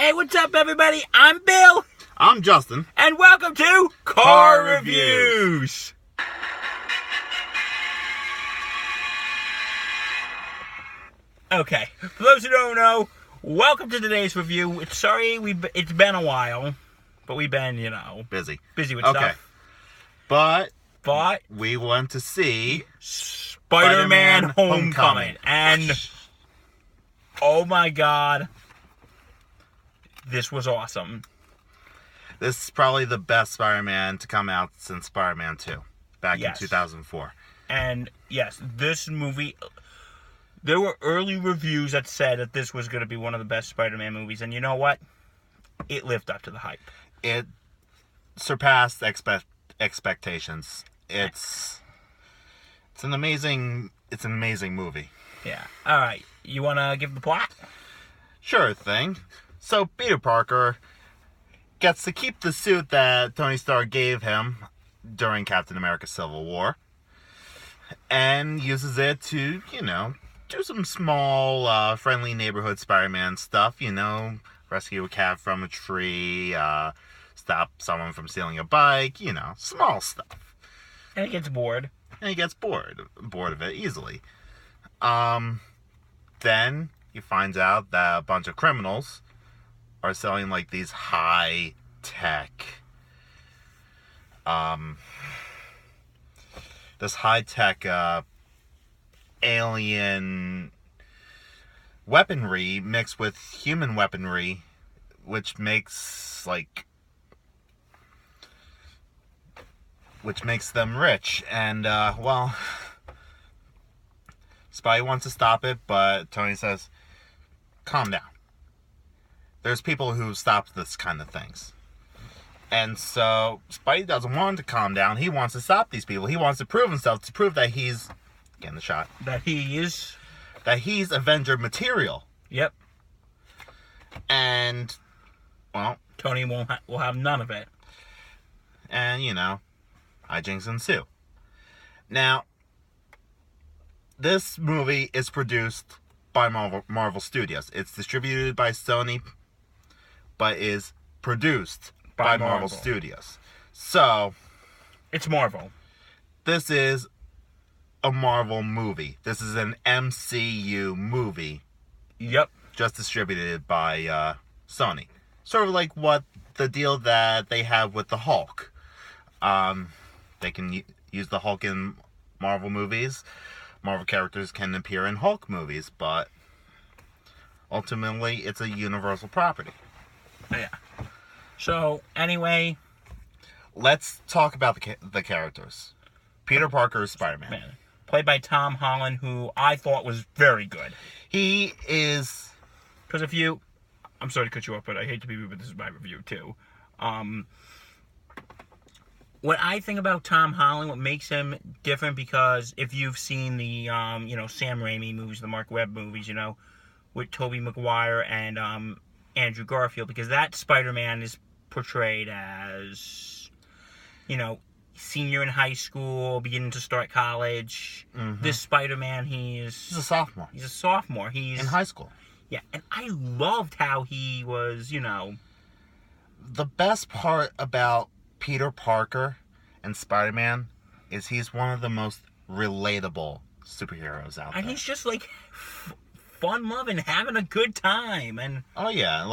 Hey, what's up, everybody? I'm Bill. I'm Justin. And welcome to Car Reviews. Okay, for those who don't know, welcome to today's review. Sorry, it's been a while, but we've been, Busy with okay. stuff. But we went to see Spider-Man Homecoming. And, oh my God, this was awesome. This is probably the best Spider-Man to come out since Spider-Man 2, back in 2004. And, yes, this movie... There were early reviews that said that this was going to be one of the best Spider-Man movies, and you know what? It lived up to the hype. It surpassed expectations. It's an amazing movie. Yeah. All right. You want to give the plot? Sure thing. So Peter Parker gets to keep the suit that Tony Stark gave him during Captain America Civil War, and uses it to, do some small, friendly neighborhood Spider-Man stuff, rescue a cat from a tree, stop someone from stealing a bike, small stuff. And he gets bored. And he gets bored of it easily. Then he finds out that a bunch of criminals are selling, these high-tech, alien weaponry mixed with human weaponry, which makes them rich. And Spidey wants to stop it, but Tony says, calm down. There's people who stop this kind of things. And so Spidey doesn't want to calm down. He wants to stop these people. He wants to prove himself, to prove that he's getting the shot. That he's Avenger material. Yep. And, Tony will have none of it. And, hijinks ensue. Now, this movie is produced by Marvel Studios. It's distributed by Sony, but is produced by Marvel Studios. So, it's Marvel. This is a Marvel movie. This is an MCU movie. Yep. Just distributed by Sony. Sort of like what the deal that they have with the Hulk. They can use the Hulk in Marvel movies. Marvel characters can appear in Hulk movies, but ultimately it's a universal property. Yeah. So, anyway, let's talk about the characters. Peter Parker is Spider-Man. Played by Tom Holland, who I thought was very good. He is... Because I'm sorry to cut you off, but I hate to be rude, but this is my review, too. What I think about Tom Holland, what makes him different, because if you've seen the, Sam Raimi movies, the Mark Webb movies, with Tobey Maguire and Andrew Garfield, because that Spider-Man is portrayed as, senior in high school, beginning to start college. Mm-hmm. This Spider-Man, he's a sophomore. He's a sophomore. He's in high school. Yeah, and I loved how he was, The best part about Peter Parker and Spider-Man is he's one of the most relatable superheroes out there. And he's just, fun-loving, having a good time. And oh, yeah,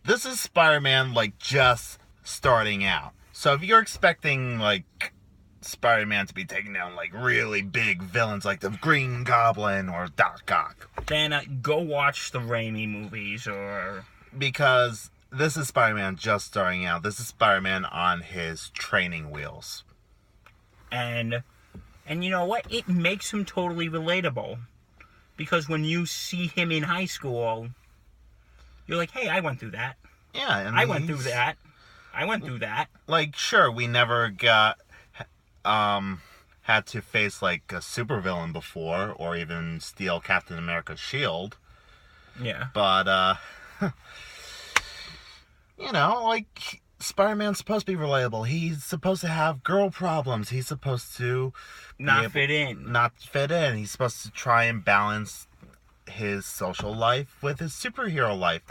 this is Spider-Man, just starting out. So if you're expecting, Spider-Man to be taking down, really big villains like the Green Goblin or Doc Ock, then go watch the Raimi movies, or... Because this is Spider-Man just starting out. This is Spider-Man on his training wheels. And you know what? It makes him totally relatable. Because when you see him in high school, you're like, hey, I went through that. Yeah, and I went through that. Sure, we never had to face, a supervillain before, or even steal Captain America's shield. Yeah. But, Spider-Man's supposed to be relatable. He's supposed to have girl problems. He's supposed to... Not fit in. He's supposed to try and balance his social life with his superhero life.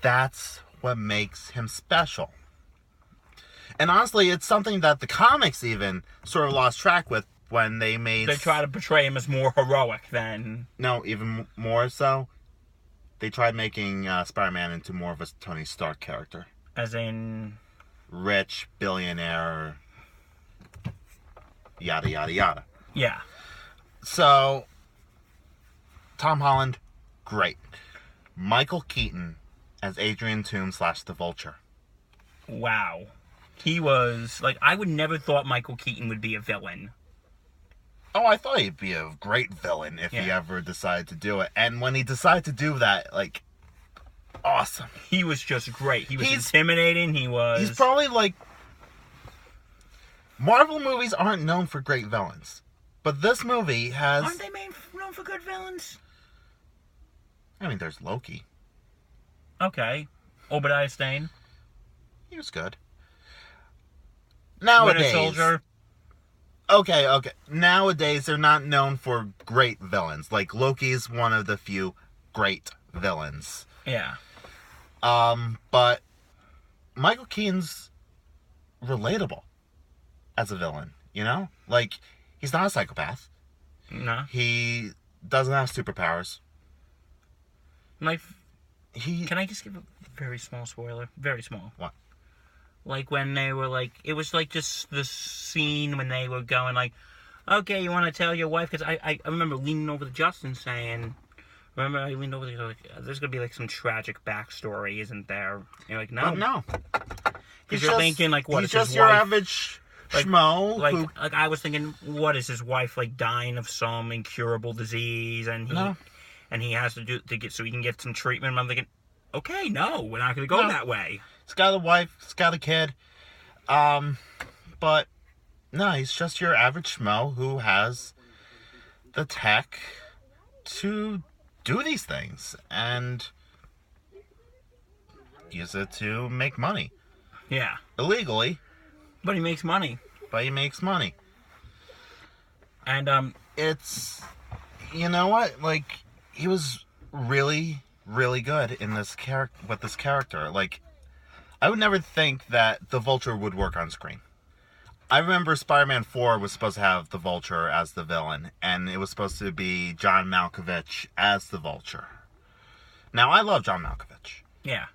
That's what makes him special. And honestly, it's something that the comics even sort of lost track with when they made... They try to portray him as more heroic than... No, even more so. They tried making Spider-Man into more of a Tony Stark character. As in... Rich, billionaire, yada, yada, yada. Yeah. So, Tom Holland, great. Michael Keaton as Adrian Toomes / the Vulture. Wow. He was... Like, I would never thought Michael Keaton would be a villain. Oh, I thought he'd be a great villain if he ever decided to do it. And when he decided to do that, like, awesome. He was just great. He was intimidating. He's probably like... Marvel movies aren't known for great villains. But this movie has... Aren't they known for good villains? I mean, there's Loki. Okay. Obadiah Stane. He was good. Nowadays... Winter Soldier. Okay. Nowadays, they're not known for great villains. Like, Loki's one of the few great villains. Yeah. But Michael Keaton's relatable as a villain, you know? Like, he's not a psychopath. No. He doesn't have superpowers. Can I just give a very small spoiler? Very small. What? Like, when they were, like... It was, like, just the scene when they were going, like... Okay, you want to tell your wife? Because I remember leaning over to Justin saying... Remember, I leaned over to like, there's going to be, like, some tragic backstory, isn't there? And you're like, no. But no. Because you're thinking, like, what is his wife? He's just your average schmo. Like, I was thinking, what is his wife, like, dying of some incurable disease? And he has to get so he can get some treatment. And I'm thinking, okay, no, we're not going to go that way. He's got a wife. He's got a kid. But, no, he's just your average schmo who has the tech to do these things and use it to make money. Yeah. Illegally. But he makes money. And, it's, you know what? Like, he was really, really good in this character. Like, I would never think that the Vulture would work on screen. I remember Spider-Man 4 was supposed to have the Vulture as the villain, and it was supposed to be John Malkovich as the Vulture. Now, I love John Malkovich. Yeah.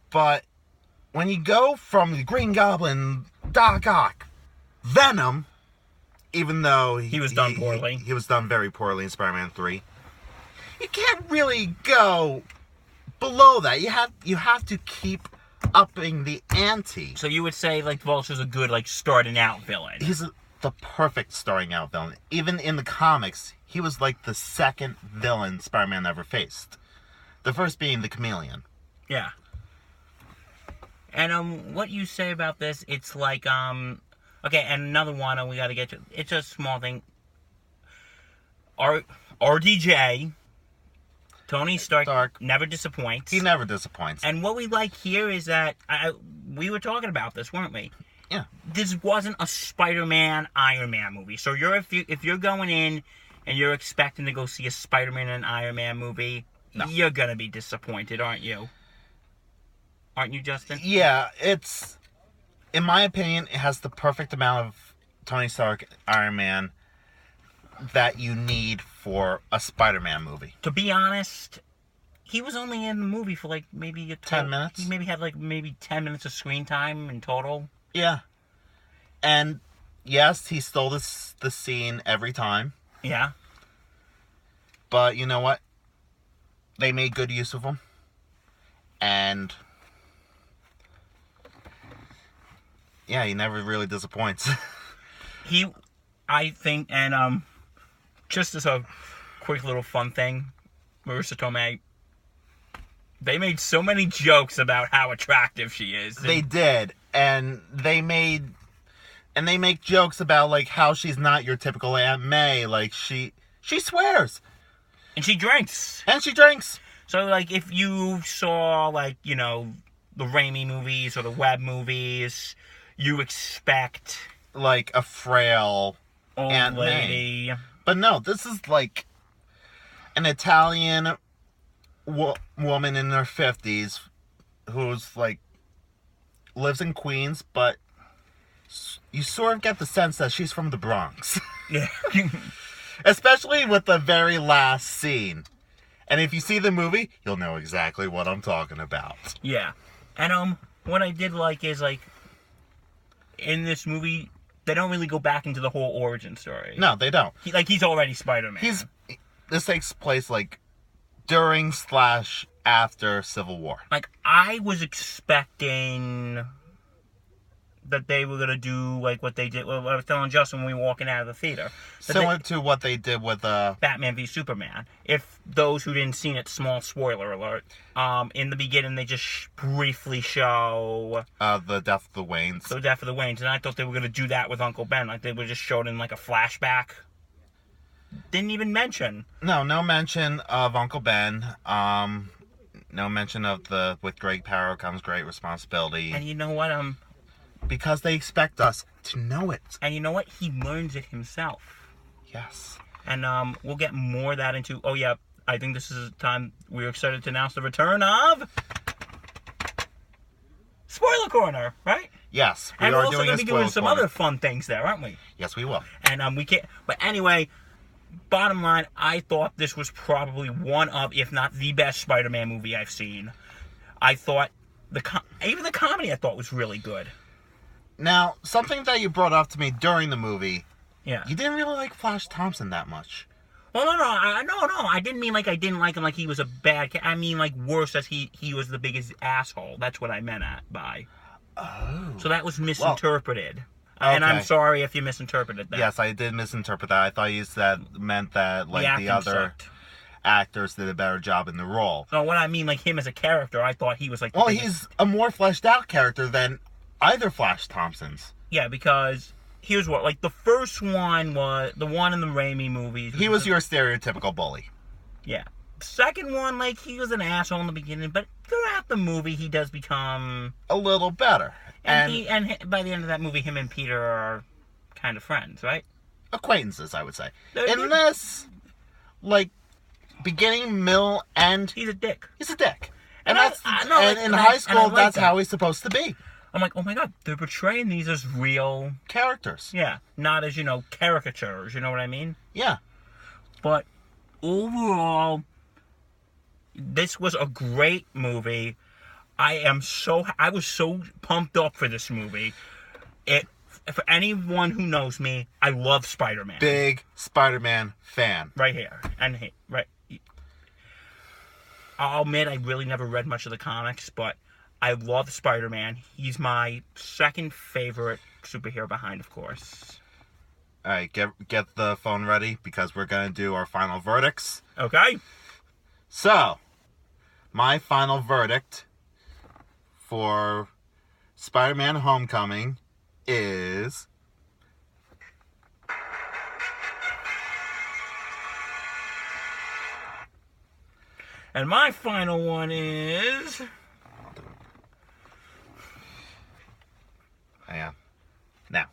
But when you go from the Green Goblin, Doc Ock, Venom, even though he was done poorly. He was done very poorly in Spider-Man 3. You can't really go below that. You have to keep upping the ante. So you would say, like, Vulture's a good, like, starting out villain. He's the perfect starting out villain. Even in the comics, he was like the second villain Spider-Man ever faced. The first being the Chameleon. Yeah. And what you say about this, it's like, okay, and another one, and we gotta get to, it's a small thing. RDJ, Tony Stark never disappoints. He never disappoints. And what we like here is that, we were talking about this, weren't we? Yeah. This wasn't a Spider-Man, Iron Man movie. So if you're going in and you're expecting to go see a Spider-Man and Iron Man movie, you're gonna be disappointed, aren't you? Aren't you, Justin? Yeah, it's, in my opinion, it has the perfect amount of Tony Stark, Iron Man that you need for a Spider-Man movie. To be honest, he was only in the movie for like maybe 10 minutes. He maybe had like 10 minutes of screen time in total. Yeah. And yes, he stole the scene every time. Yeah. But you know what? They made good use of him. And yeah, he never really disappoints. I think, and just as a quick little fun thing, Marissa Tomei, they made so many jokes about how attractive she is. They did, and they make jokes about like how she's not your typical Aunt May. Like she swears, and she drinks, So like if you saw like the Raimi movies or the Webb movies, you expect like a frail old Aunt lady. May. But no, this is like, an Italian woman in her 50s who's like lives in Queens, but you sort of get the sense that she's from the Bronx. Yeah. Especially with the very last scene. And if you see the movie, you'll know exactly what I'm talking about. Yeah. And what I did like is, like, in this movie, they don't really go back into the whole origin story. No, they don't. He's already Spider-Man. This takes place, like, during / after Civil War. Like, I was expecting that they were going to do, like, what they did. What I was telling Justin when we were walking out of the theater. Similar to what they did with Batman v Superman. If those who didn't see it, small spoiler alert. In the beginning, they just briefly show the death of the Waynes. The death of the Waynes. And I thought they were going to do that with Uncle Ben. Like, they would just show it in, like, a flashback. Didn't even mention. No mention of Uncle Ben. No mention of with great power comes great responsibility. And you know what? Because they expect us to know it. And you know what? He learns it himself. Yes. And we'll get more of that into... Oh, yeah. I think this is the time we're excited to announce the return of... Spoiler Corner, right? Yes. And we're also going to be doing some other fun things there, aren't we? Yes, we will. And we can't... But anyway, bottom line, I thought this was probably one of, if not the best Spider-Man movie I've seen. I thought... Even the comedy I thought was really good. Now, something that you brought up to me during the movie, yeah, you didn't really like Flash Thompson that much. Well, no, I didn't mean like I didn't like him like he was a bad I mean like worse as he was the biggest asshole. That's what I meant by. Oh. So that was misinterpreted. Well, and I'm sorry if you misinterpreted that. Yes, I did misinterpret that. I thought you meant that like the other actors did a better job in the role. No, what I mean, like him as a character, I thought he was like... Well, he's a more fleshed out character than either Flash Thompsons. Yeah, because here's what, like the first one was the one in the Raimi movies. He was your stereotypical bully. Yeah. The second one, like he was an asshole in the beginning, but throughout the movie he does become a little better. And by the end of that movie, him and Peter are kind of friends, right? Acquaintances, I would say. In this, like, beginning, middle, end, he's a dick. He's a dick. And in high school, that's how he's supposed to be. I'm like, oh my god, they're portraying these as real characters. Yeah, not as, caricatures, you know what I mean? Yeah. But overall, this was a great movie. I was so pumped up for this movie. For anyone who knows me, I love Spider-Man. Big Spider-Man fan. Right here. Right. I'll admit I really never read much of the comics, but I love Spider-Man. He's my second favorite superhero behind, of course. All right, get the phone ready because we're going to do our final verdicts. Okay. So, my final verdict for Spider-Man Homecoming is... And my final one is... I am. Now.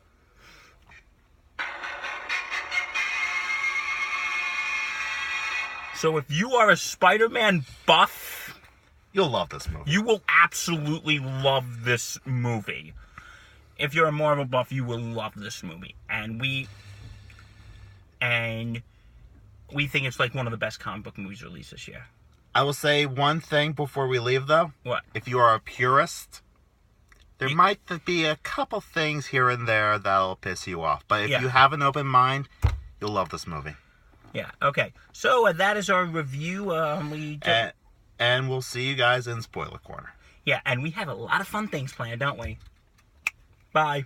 So if you are a Spider-Man buff... You'll love this movie. You will absolutely love this movie. If you're a Marvel buff, you will love this movie. And we think it's like one of the best comic book movies released this year. I will say one thing before we leave, though. What? If you are a purist, there might be a couple things here and there that'll piss you off. But if you have an open mind, you'll love this movie. Yeah, okay. So that is our review. And we'll see you guys in Spoiler Corner. Yeah, and we have a lot of fun things planned, don't we? Bye.